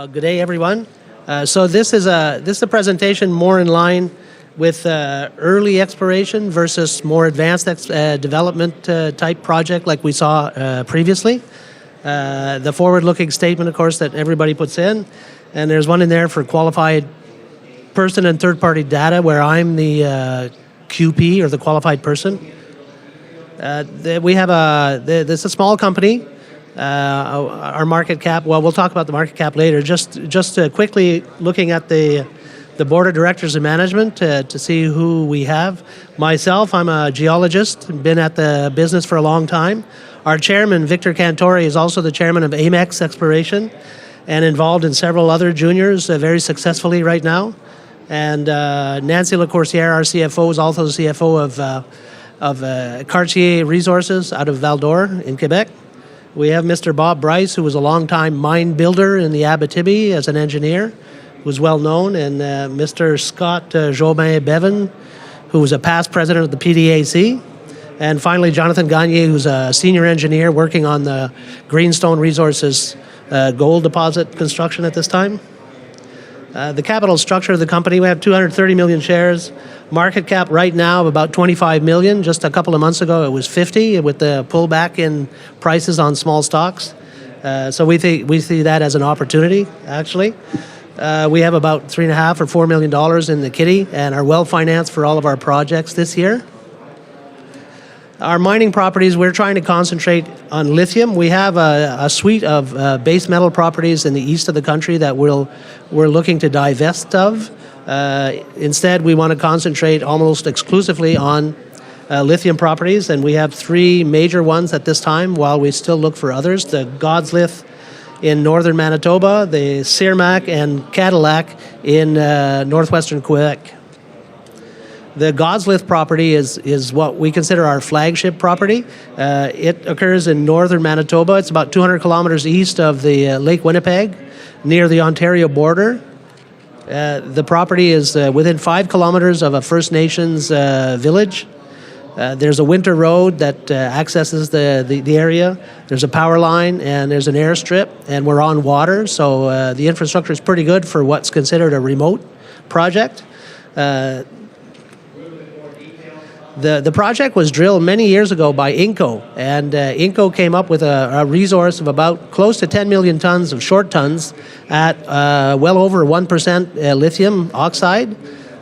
Good day, everyone. So this is a presentation more in line with early exploration versus more advanced development type project like we saw previously. The forward-looking statement, of course, that everybody puts in, and there's one in there for qualified person and third-party data where I'm the QP, or the qualified person. We have this is a small company. Our market cap, well, we'll talk about the market cap later. Just quickly looking at the board of directors and management to see who we have. Myself, I'm a geologist, been at the business for a long time. Our chairman, Victor Cantori, is also the chairman of Amex Exploration and involved in several other juniors very successfully right now. And Nancy Lecourcière, our CFO, is also the CFO of Cartier Resources out of Val-d'Or in Quebec. We have Mr. Bob Bryce, who was a long-time mine builder in the Abitibi as an engineer, who's well known, and Mr. Scott Jobin-Bevan, who was a past president of the PDAC, and finally Jonathan Gagne, who's a senior engineer working on the Greenstone Resources gold deposit construction at this time. The capital structure of the company, we have 230 million shares. Market cap right now of about 25 million. Just a couple of months ago it was 50 with the pullback in prices on small stocks. So we see that as an opportunity, actually. We have about $3.5 or $4 million in the kitty and are well financed for all of our projects this year. Our mining properties, we're trying to concentrate on lithium. We have a suite of base metal properties in the east of the country that we're looking to divest of. Instead, we want to concentrate almost exclusively on lithium properties, and we have three major ones at this time while we still look for others. The GODSLITH in northern Manitoba, the SIRMAC and CADILLAC in northwestern Quebec. The GODSLITH property is what we consider our flagship property. It occurs in northern Manitoba. It's about 200 kilometers east of the Lake Winnipeg, near the Ontario border. The property is within 5 kilometers of a First Nations village. There's a winter road that accesses the area. There's a power line and there's an airstrip, and we're on water, so the infrastructure is pretty good for what's considered a remote project. The project was drilled many years ago by Inco, and Inco came up with a resource of about close to 10 million tons of short tons at well over 1% lithium oxide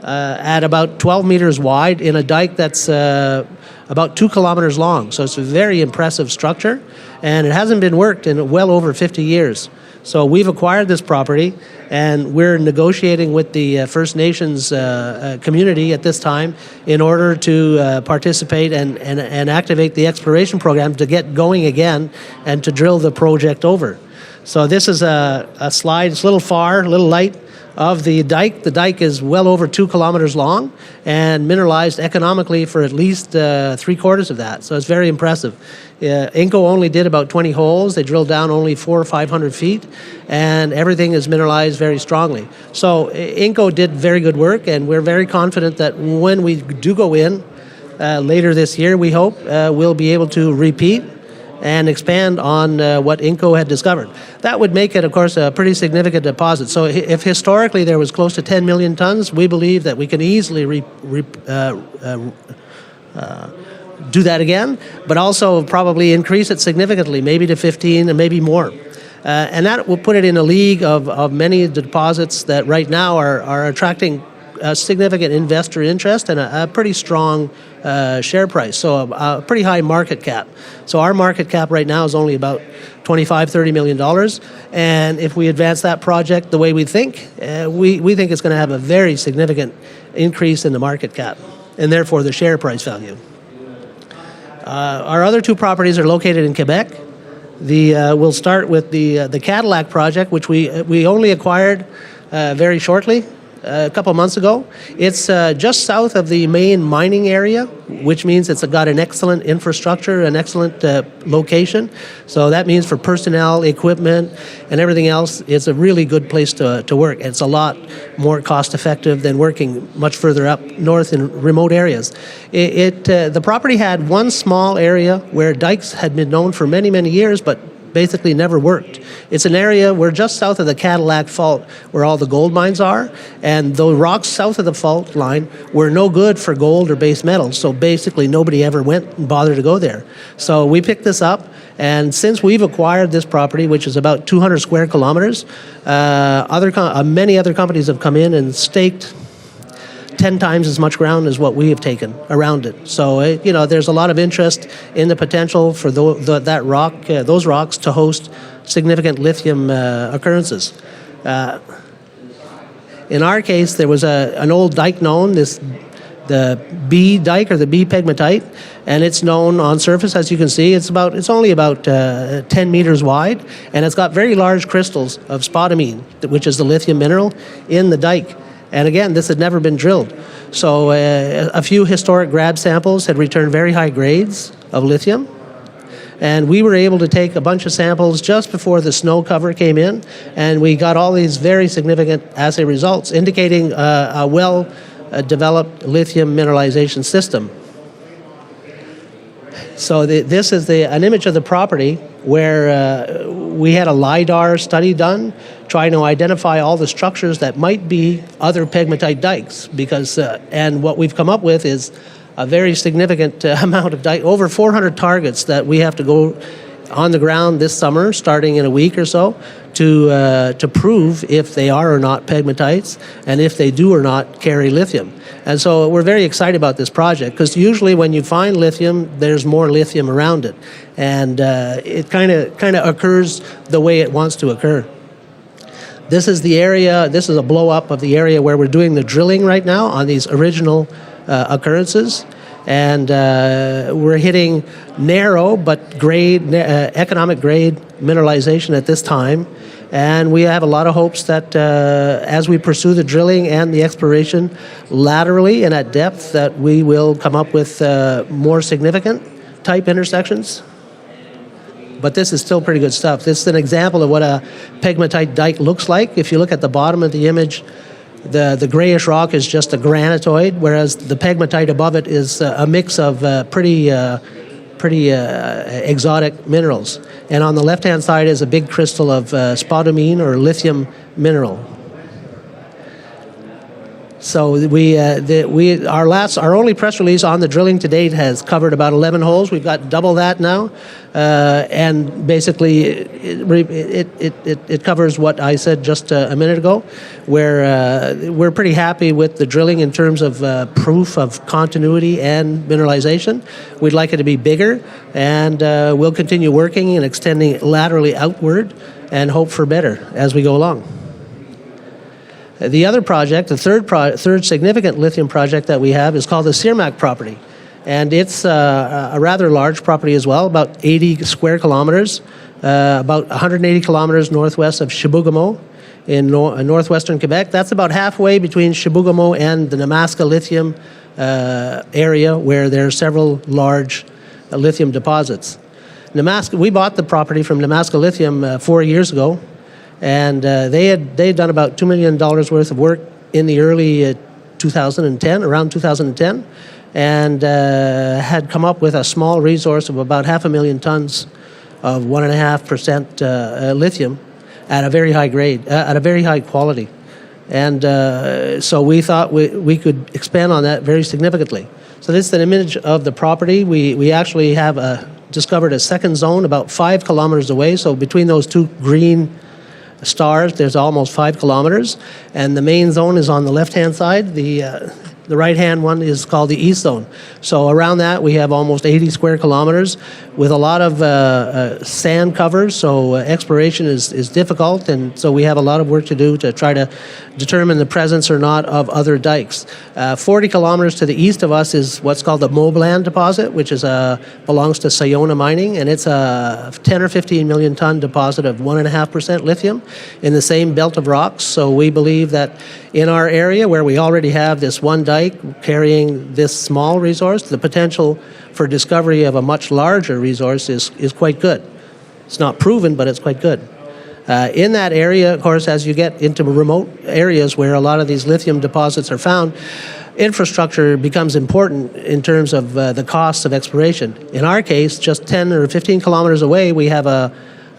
at about 12 meters wide in a dike that's about 2 kilometers long. So it's a very impressive structure, and it hasn't been worked in well over 50 years. So we've acquired this property, and we're negotiating with the First Nations community at this time in order to participate and activate the exploration program to get going again and to drill the project over. So this is a slide. It's a little far, a little light, of the dike. The dike is well over 2 kilometers long and mineralized economically for at least 3/4 of that. So it's very impressive. Inco only did about 20 holes. They drilled down only 400 or 500 feet, and everything is mineralized very strongly. So Inco did very good work, and we're very confident that when we do go in later this year, we hope we'll be able to repeat and expand on what Inco had discovered. That would make it, of course, a pretty significant deposit. So if historically there was close to 10 million tons, we believe that we can easily do that again, but also probably increase it significantly, maybe to 15 and maybe more. And that will put it in a league of many deposits that right now are attracting significant investor interest and a pretty strong share price, so a pretty high market cap. So our market cap right now is only about $25–30 million, and if we advance that project the way we think, we think it's going to have a very significant increase in the market cap, and therefore the share price value. Our other two properties are located in Quebec. We'll start with the CADILLAC project, which we only acquired very shortly, a couple months ago. It's just south of the main mining area, which means it's got an excellent infrastructure, an excellent location. So that means for personnel, equipment, and everything else, it's a really good place to work. It's a lot more cost effective than working much further up north in remote areas. The property had one small area where dikes had been known for many, many years, but basically never worked. It's an area, we're just south of the CADILLAC fault where all the gold mines are, and the rocks south of the fault line were no good for gold or base metals, so basically nobody ever went and bothered to go there. So we picked this up, and since we've acquired this property, which is about 200 square kilometers, many other companies have come in and staked 10 times as much ground as what we have taken around it. So, there's a lot of interest in the potential for those rocks to host significant lithium occurrences. In our case, there was an old dike known, the B dike or the B pegmatite, and it's known on surface, as you can see. It's only about 10 meters wide, and it's got very large crystals of spodumene, which is the lithium mineral, in the dike. And again, this had never been drilled. So a few historic grab samples had returned very high grades of lithium. And we were able to take a bunch of samples just before the snow cover came in, and we got all these very significant assay results indicating a well-developed lithium mineralization system. So this is an image of the property where we had a LiDAR study done trying to identify all the structures that might be other pegmatite dikes, and what we've come up with is a very significant amount of dike, over 400 targets that we have to go on the ground this summer, starting in a week or so, to prove if they are or not pegmatites, and if they do or not carry lithium. And so we're very excited about this project, because usually when you find lithium, there's more lithium around it, and it kind of occurs the way it wants to occur. This is the area. This is a blow up of the area where we're doing the drilling right now on these original occurrences, and we're hitting narrow but economic grade mineralization at this time, and we have a lot of hopes that as we pursue the drilling and the exploration laterally and at depth, that we will come up with more significant type intersections. But this is still pretty good stuff. This is an example of what a pegmatite dike looks like. If you look at the bottom of the image, the grayish rock is just a granitoid, whereas the pegmatite above it is a mix of pretty exotic minerals. And on the left-hand side is a big crystal of spodumene or lithium mineral. So our only press release on the drilling to date has covered about 11 holes. We've got double that now, and basically it covers what I said just a minute ago, where we're pretty happy with the drilling in terms of proof of continuity and mineralization. We'd like it to be bigger, and we'll continue working and extending laterally outward and hope for better as we go along. The other project, the third significant lithium project that we have, is called the SIRMAC property. And it's a rather large property as well, about 80 square kilometers, about 180 kilometers northwest of Chibougamau in northwestern Quebec. That's about halfway between Chibougamau and the Nemaska lithium area, where there are several large lithium deposits. We bought the property from Nemaska Lithium 4 years ago. And they had done about $2 million worth of work in the early 2010, around 2010, and had come up with a small resource of about 500,000 tons of 1.5% lithium at a very high grade, at a very high quality. And so we thought we could expand on that very significantly. So this is an image of the property. We actually have discovered a second zone about 5 kilometers away. So between those two green stars, there's almost 5 kilometers, and the main zone is on the left-hand side. The right-hand one is called the East Zone. So around that, we have almost 80 square kilometers with a lot of sand covers, so exploration is difficult, and so we have a lot of work to do to try to determine the presence or not of other dikes. 40 kilometers to the east of us is what's called the Moblan deposit, which belongs to Sayona Mining, and it's a 10 or 15 million ton deposit of 1.5% lithium in the same belt of rocks. So we believe that in our area, where we already have this one dike carrying this small resource, the potential for discovery of a much larger resource is quite good. It's not proven, but it's quite good. In that area, of course, as you get into remote areas where a lot of these lithium deposits are found, infrastructure becomes important in terms of the costs of exploration. In our case, just 10 or 15 kilometers away, we have a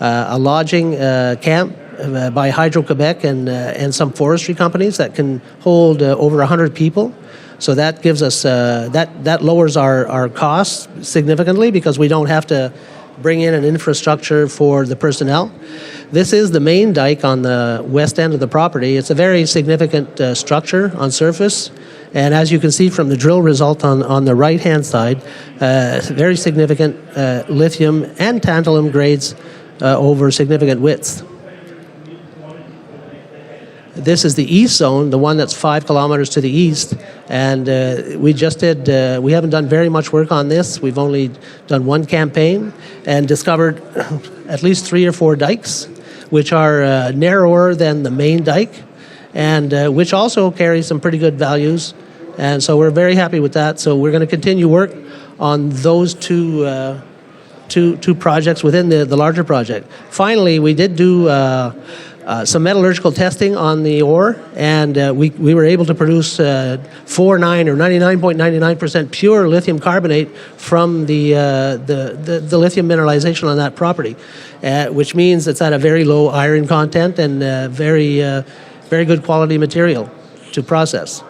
a lodging camp by Hydro-Quebec and some forestry companies that can hold over 100 people. So that gives us, that lowers our costs significantly because we don't have to bring in an infrastructure for the personnel. This is the main dike on the west end of the property. It's a very significant structure on surface. And as you can see from the drill result on the right-hand side, very significant lithium and tantalum grades over significant widths. This is the east zone, the one that's 5 kilometers to the east, and we haven't done very much work on this. We've only done one campaign and discovered at least 3 or 4 dikes, which are narrower than the main dike, and which also carry some pretty good values. And so we're very happy with that. So we're going to continue work on those two projects within the larger project. Finally, we did do some metallurgical testing on the ore, and we were able to produce 4.9 or 99.99% pure lithium carbonate from the lithium mineralization on that property, which means it's at a very low iron content and very good quality material to process.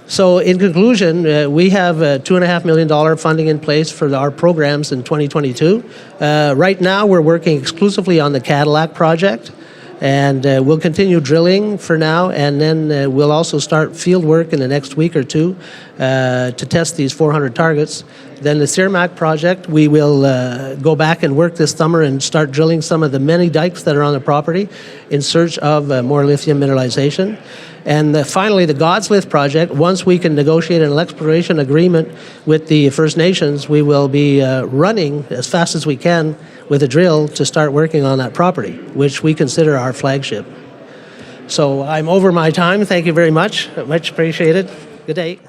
So in conclusion, we have $2.5 million funding in place for our programs in 2022. Right now, we're working exclusively on the CADILLAC project. And we'll continue drilling for now, and then we'll also start field work in the next week or two to test these 400 targets. Then the SIRMAC project, we will go back and work this summer and start drilling some of the many dikes that are on the property in search of more lithium mineralization. And finally, the GODSLITH project, once we can negotiate an exploration agreement with the First Nations, we will be running as fast as we can with a drill to start working on that property, which we consider our flagship. So I'm over my time. Thank you very much. Much appreciated. Good day.